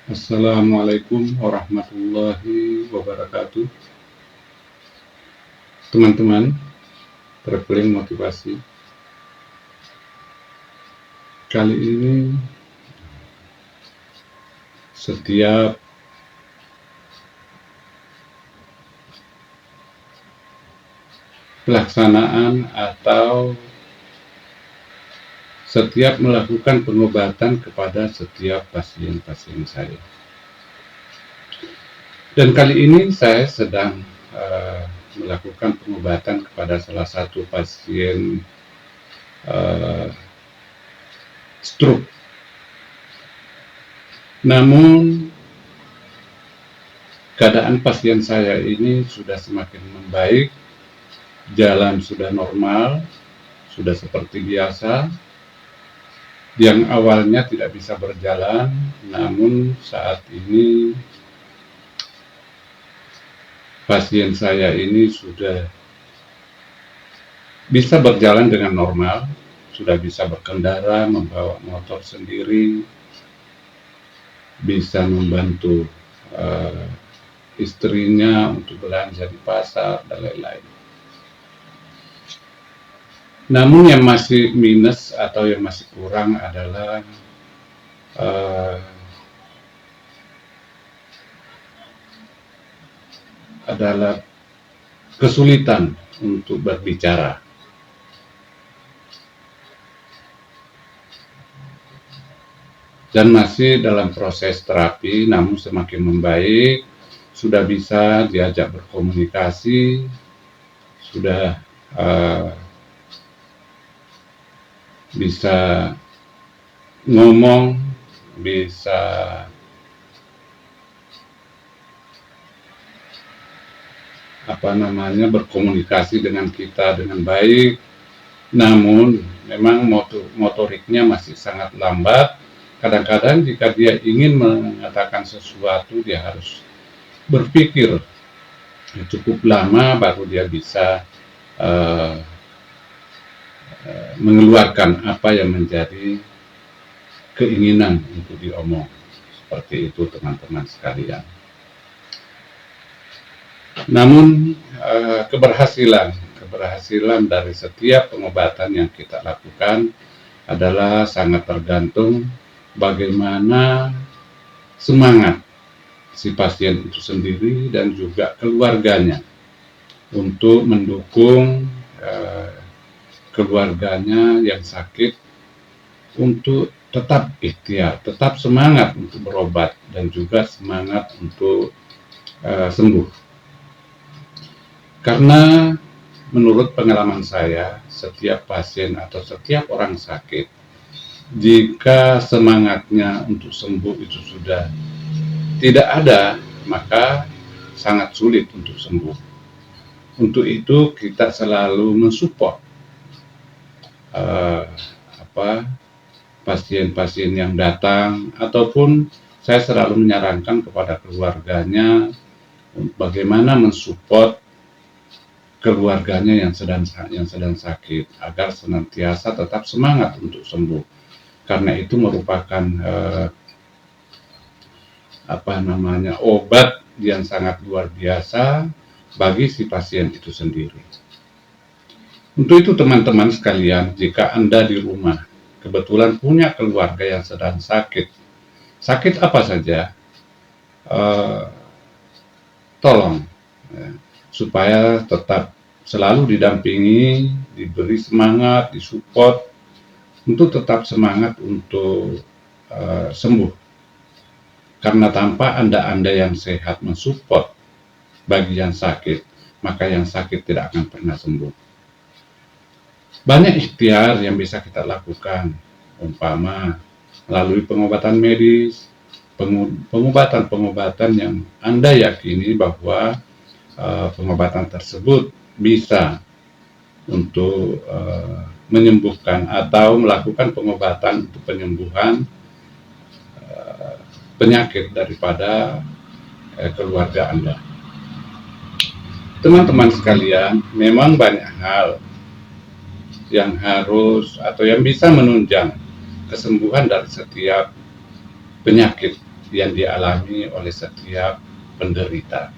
Assalamualaikum warahmatullahi wabarakatuh. Teman-teman, traveling motivasi. Kali ini setiap pelaksanaan atau setiap melakukan pengobatan kepada setiap pasien-pasien saya. Dan kali ini saya sedang melakukan pengobatan kepada salah satu pasien stroke. Namun keadaan pasien saya ini sudah semakin membaik, jalan sudah normal, sudah seperti biasa. Yang awalnya tidak bisa berjalan, namun saat ini pasien saya ini sudah bisa berjalan dengan normal, sudah bisa berkendara, membawa motor sendiri, bisa membantu istrinya untuk belanja di pasar dan lain-lain. Namun yang masih minus atau yang masih kurang adalah kesulitan untuk berbicara. Dan masih dalam proses terapi, namun semakin membaik, sudah bisa diajak berkomunikasi, sudah bisa ngomong, bisa berkomunikasi dengan kita dengan baik. Namun memang motoriknya masih sangat lambat. Kadang-kadang jika dia ingin mengatakan sesuatu, dia harus berpikir cukup lama baru dia bisa mengeluarkan apa yang menjadi keinginan untuk diomong. Seperti itu teman-teman sekalian. Namun keberhasilan dari setiap pengobatan yang kita lakukan adalah sangat tergantung bagaimana semangat si pasien itu sendiri dan juga keluarganya untuk mendukung keluarganya yang sakit untuk tetap ikhtiar, tetap semangat untuk berobat dan juga semangat untuk sembuh. Karena menurut pengalaman saya, setiap pasien atau setiap orang sakit, jika semangatnya untuk sembuh itu sudah tidak ada, maka sangat sulit untuk sembuh. Untuk itu kita selalu mensupport pasien-pasien yang datang, ataupun saya selalu menyarankan kepada keluarganya bagaimana mensupport keluarganya yang sedang sakit agar senantiasa tetap semangat untuk sembuh, karena itu merupakan obat yang sangat luar biasa bagi si pasien itu sendiri. Untuk itu teman-teman sekalian, jika Anda di rumah kebetulan punya keluarga yang sedang sakit apa saja, tolong supaya tetap selalu didampingi, diberi semangat, disupport untuk tetap semangat untuk sembuh. Karena tanpa Anda yang sehat mensupport bagi yang sakit, maka yang sakit tidak akan pernah sembuh. Banyak ikhtiar yang bisa kita lakukan, umpama melalui pengobatan medis, pengobatan yang Anda yakini bahwa pengobatan tersebut bisa untuk menyembuhkan atau melakukan pengobatan untuk penyembuhan penyakit daripada keluarga Anda. Teman-teman sekalian, memang banyak hal yang bisa menunjang kesembuhan dari setiap penyakit yang dialami oleh setiap penderita.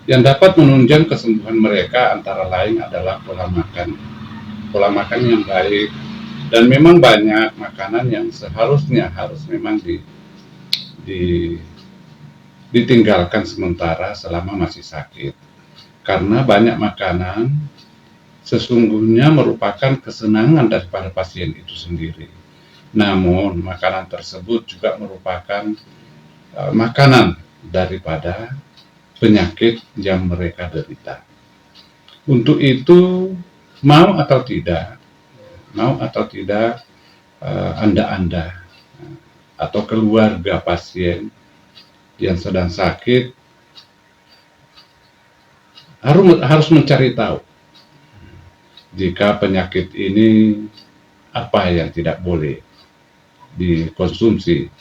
Yang dapat menunjang kesembuhan mereka antara lain adalah pola makan. Pola makan yang baik, dan memang banyak makanan yang seharusnya harus memang di, ditinggalkan sementara selama masih sakit. Karena banyak makanan sesungguhnya merupakan kesenangan daripada pasien itu sendiri. Namun makanan tersebut juga merupakan makanan daripada penyakit yang mereka derita. Untuk itu, mau atau tidak, Anda atau keluarga pasien yang sedang sakit harus mencari tahu jika penyakit ini apa yang tidak boleh dikonsumsi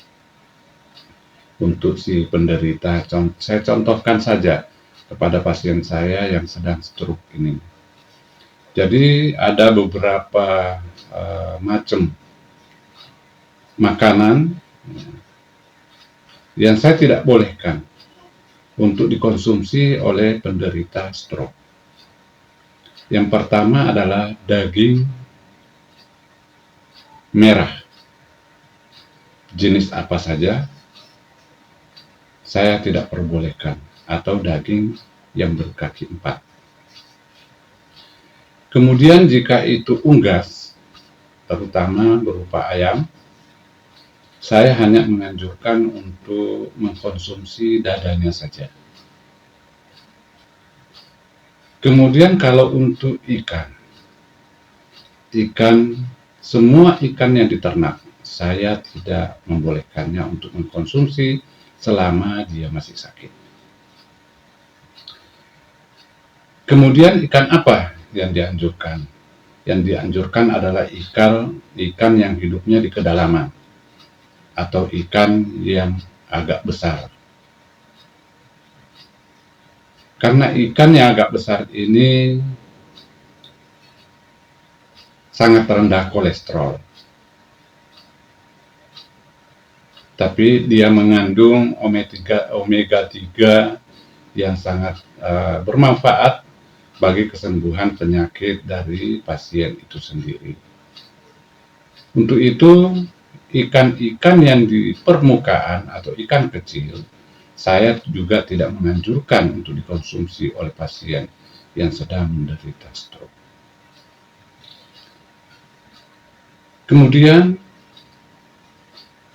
untuk si penderita. Saya contohkan saja kepada pasien saya yang sedang stroke ini. Jadi ada beberapa macam makanan yang saya tidak bolehkan untuk dikonsumsi oleh penderita stroke. Yang pertama adalah daging merah. Jenis apa saja saya tidak perbolehkan, atau daging yang berkaki 4. Kemudian jika itu unggas, terutama berupa ayam, saya hanya menganjurkan untuk mengkonsumsi dadanya saja. Kemudian kalau untuk ikan, semua ikan yang diternak, saya tidak membolehkannya untuk mengkonsumsi selama dia masih sakit. Kemudian ikan apa yang dianjurkan? Yang dianjurkan adalah ikan yang hidupnya di kedalaman, atau ikan yang agak besar. Karena ikan yang agak besar ini sangat rendah kolesterol, tapi dia mengandung omega 3 yang sangat bermanfaat bagi kesembuhan penyakit dari pasien itu sendiri. Untuk itu, ikan-ikan yang di permukaan atau ikan kecil, saya juga tidak menganjurkan untuk dikonsumsi oleh pasien yang sedang menderita stroke. Kemudian,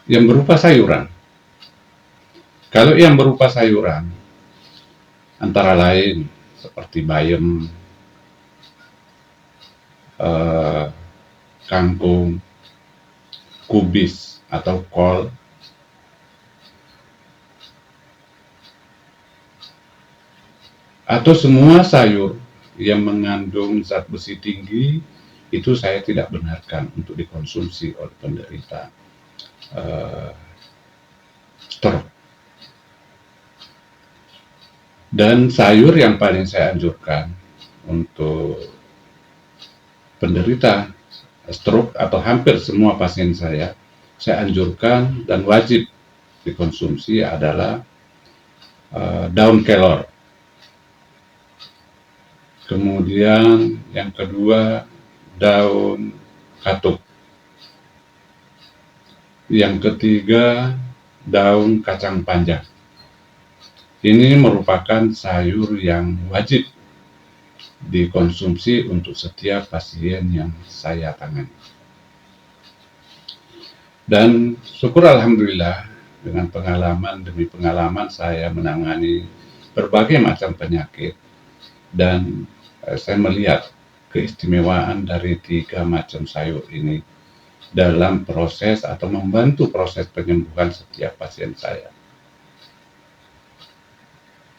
yang berupa sayuran. Kalau yang berupa sayuran, antara lain seperti bayam, kangkung, kubis atau kol, atau semua sayur yang mengandung zat besi tinggi, itu saya tidak benarkan untuk dikonsumsi oleh penderita stroke. Dan sayur yang paling saya anjurkan untuk penderita stroke atau hampir semua pasien saya anjurkan dan wajib dikonsumsi adalah daun kelor. Kemudian yang kedua, daun katuk. Yang ketiga, daun kacang panjang. Ini merupakan sayur yang wajib dikonsumsi untuk setiap pasien yang saya tangani. Dan syukur alhamdulillah, dengan pengalaman demi pengalaman saya menangani berbagai macam penyakit, dan saya melihat keistimewaan dari 3 macam sayur ini dalam proses atau membantu proses penyembuhan setiap pasien saya.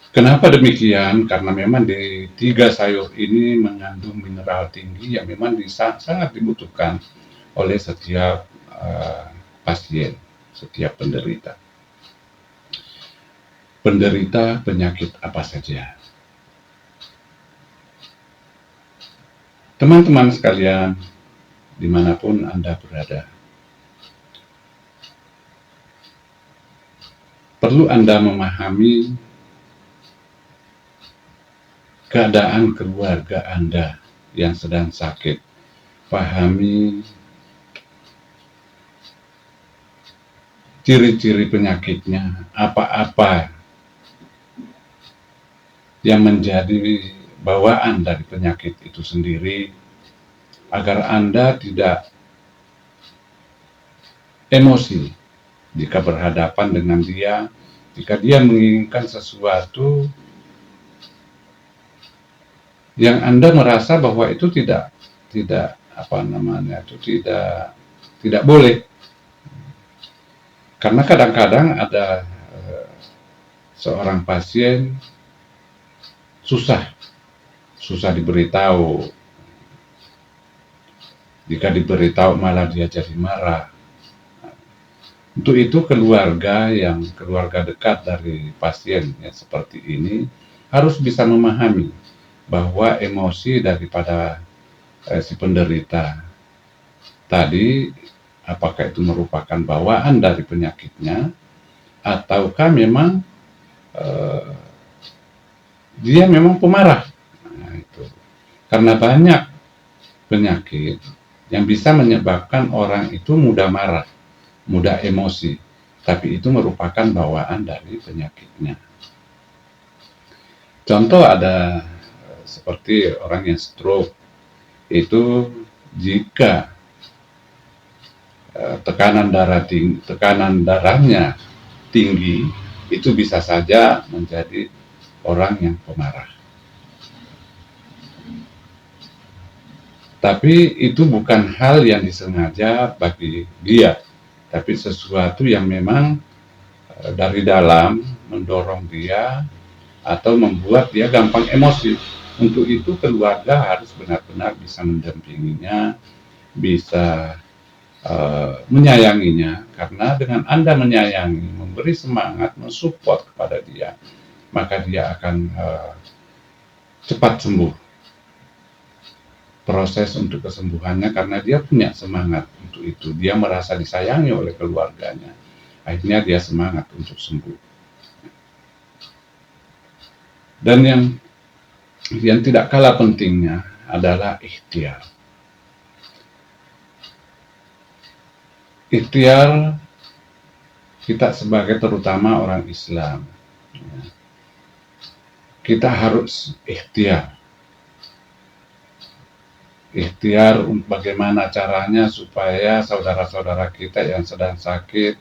Kenapa demikian? Karena memang di 3 sayur ini mengandung mineral tinggi yang memang sangat dibutuhkan oleh setiap pasien, setiap penderita penyakit apa saja. Teman-teman sekalian, dimanapun Anda berada, perlu Anda memahami keadaan keluarga Anda yang sedang sakit. Pahami ciri-ciri penyakitnya, apa-apa yang menjadi bawaan dari penyakit itu sendiri, agar Anda tidak emosi jika berhadapan dengan dia, jika dia menginginkan sesuatu yang Anda merasa bahwa itu tidak tidak boleh. Karena kadang-kadang ada seorang pasien susah diberitahu. Jika diberitahu malah dia jadi marah. Untuk itu keluarga dekat dari pasien yang seperti ini harus bisa memahami bahwa emosi daripada si penderita tadi, apakah itu merupakan bawaan dari penyakitnya, ataukah memang dia memang pemarah. Nah, itu. Karena banyak penyakit yang bisa menyebabkan orang itu mudah marah, mudah emosi, tapi itu merupakan bawaan dari penyakitnya. Contoh ada seperti orang yang stroke, itu jika tekanan darahnya tinggi, itu bisa saja menjadi orang yang pemarah. Tapi itu bukan hal yang disengaja bagi dia, tapi sesuatu yang memang dari dalam mendorong dia atau membuat dia gampang emosi. Untuk itu keluarga harus benar-benar bisa mendampinginya, bisa menyayanginya, karena dengan Anda menyayangi, memberi semangat, mensupport kepada dia, maka dia akan cepat sembuh. Proses untuk kesembuhannya karena dia punya semangat untuk itu, dia merasa disayangi oleh keluarganya, akhirnya dia semangat untuk sembuh. Dan yang tidak kalah pentingnya adalah ikhtiar. Ikhtiar kita sebagai terutama orang Islam, kita harus ikhtiar bagaimana caranya supaya saudara-saudara kita yang sedang sakit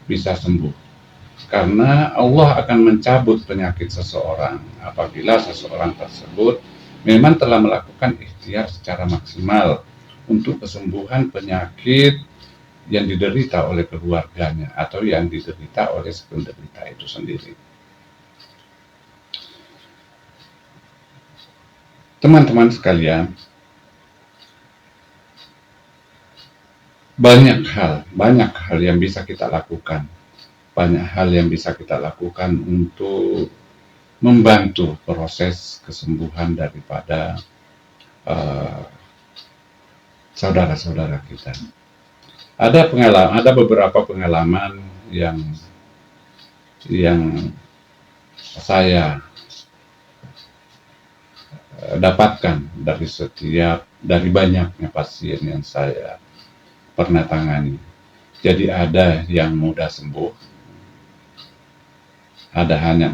bisa sembuh. Karena Allah akan mencabut penyakit seseorang apabila seseorang tersebut memang telah melakukan ikhtiar secara maksimal untuk kesembuhan penyakit yang diderita oleh keluarganya atau yang diderita oleh si penderita itu sendiri. Teman-teman sekalian, banyak hal yang bisa kita lakukan. Banyak hal yang bisa kita lakukan untuk membantu proses kesembuhan daripada saudara-saudara kita. Ada beberapa pengalaman yang saya dapatkan dari banyaknya pasien yang saya pernah tangani. Jadi ada yang mudah sembuh, ada hanya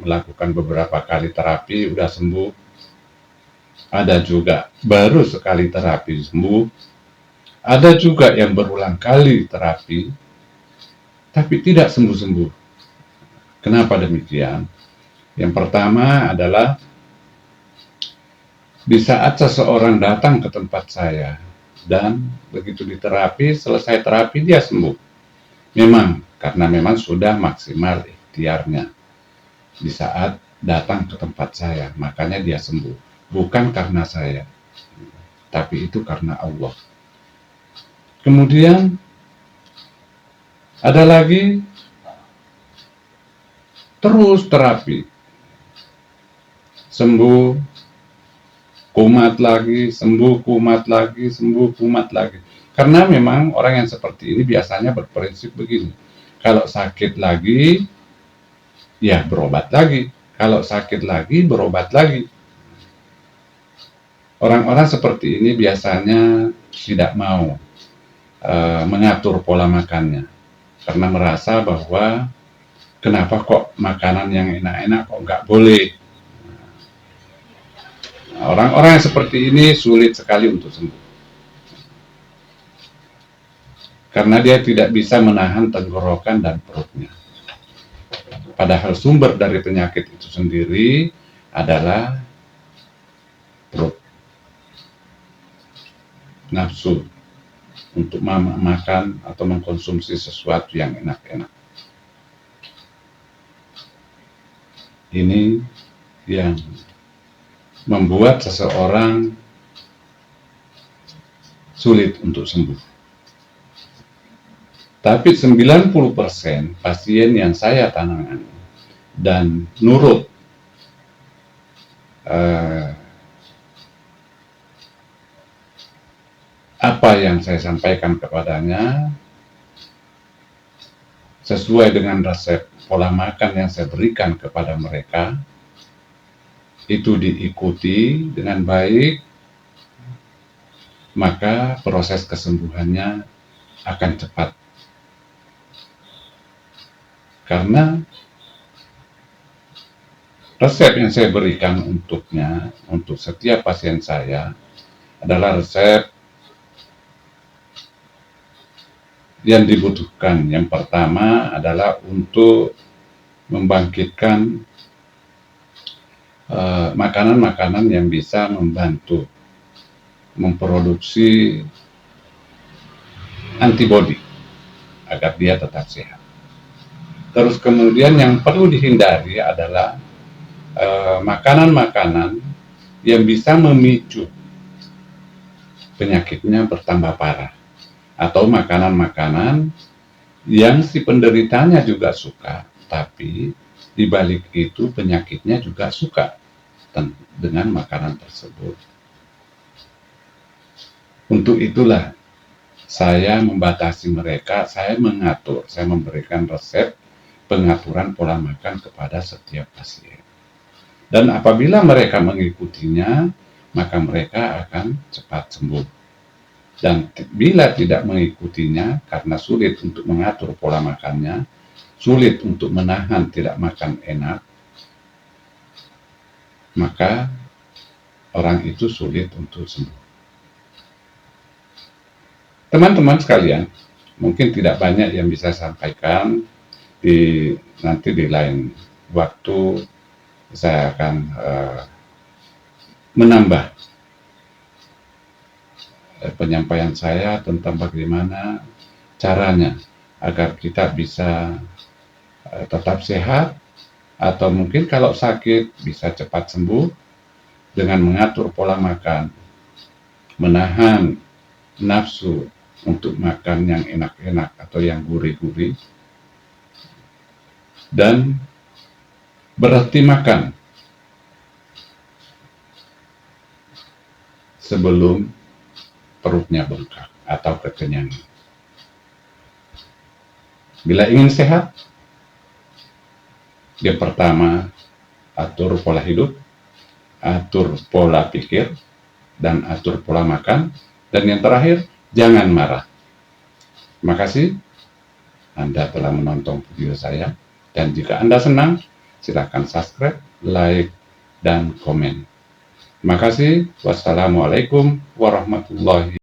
melakukan beberapa kali terapi udah sembuh, ada juga baru sekali terapi sembuh, ada juga yang berulang kali terapi tapi tidak sembuh-sembuh. Kenapa demikian? Yang pertama adalah di saat seseorang datang ke tempat saya dan begitu diterapi, selesai terapi dia sembuh. Karena memang sudah maksimal ikhtiarnya di saat datang ke tempat saya, makanya dia sembuh. Bukan karena saya, tapi itu karena Allah. Kemudian ada lagi terus terapi, sembuh, kumat lagi, sembuh, kumat lagi, sembuh, kumat lagi. Karena memang orang yang seperti ini biasanya berprinsip begini, kalau sakit lagi ya berobat lagi. Kalau sakit lagi, berobat lagi. Orang-orang seperti ini biasanya tidak mau mengatur pola makannya, karena merasa bahwa kenapa kok makanan yang enak-enak kok nggak boleh. Orang-orang yang seperti ini sulit sekali untuk sembuh, karena dia tidak bisa menahan tenggorokan dan perutnya. Padahal sumber dari penyakit itu sendiri adalah perut, nafsu untuk makan atau mengkonsumsi sesuatu yang enak-enak. Ini yang membuat seseorang sulit untuk sembuh. Tapi 90% pasien yang saya tangani dan nurut apa yang saya sampaikan kepadanya, sesuai dengan resep pola makan yang saya berikan kepada mereka, itu diikuti dengan baik, maka proses kesembuhannya akan cepat. Karena resep yang saya berikan untuknya, untuk setiap pasien saya, adalah resep yang dibutuhkan. Yang pertama adalah untuk membangkitkan makanan-makanan yang bisa membantu memproduksi antibodi agar dia tetap sehat. Terus kemudian yang perlu dihindari adalah makanan-makanan yang bisa memicu penyakitnya bertambah parah, atau makanan-makanan yang si penderitanya juga suka, tapi di balik itu penyakitnya juga suka dengan makanan tersebut. Untuk itulah saya membatasi mereka, saya mengatur, saya memberikan resep pengaturan pola makan kepada setiap pasien. Dan apabila mereka mengikutinya, maka mereka akan cepat sembuh. Dan bila tidak mengikutinya, karena sulit untuk mengatur pola makannya, sulit untuk menahan tidak makan enak, maka orang itu sulit untuk sembuh. Teman-teman sekalian, mungkin tidak banyak yang bisa sampaikan, nanti di lain waktu saya akan menambah penyampaian saya tentang bagaimana caranya agar kita bisa tetap sehat, atau mungkin kalau sakit bisa cepat sembuh dengan mengatur pola makan, menahan nafsu untuk makan yang enak-enak atau yang gurih-gurih, dan berhenti makan sebelum perutnya bengkak atau kekenyangan. Bila ingin sehat, yang pertama, atur pola hidup, atur pola pikir, dan atur pola makan. Dan yang terakhir, jangan marah. Terima kasih Anda telah menonton video saya. Dan jika Anda senang, silakan subscribe, like, dan komen. Terima kasih. Wassalamualaikum warahmatullahi wabarakatuh.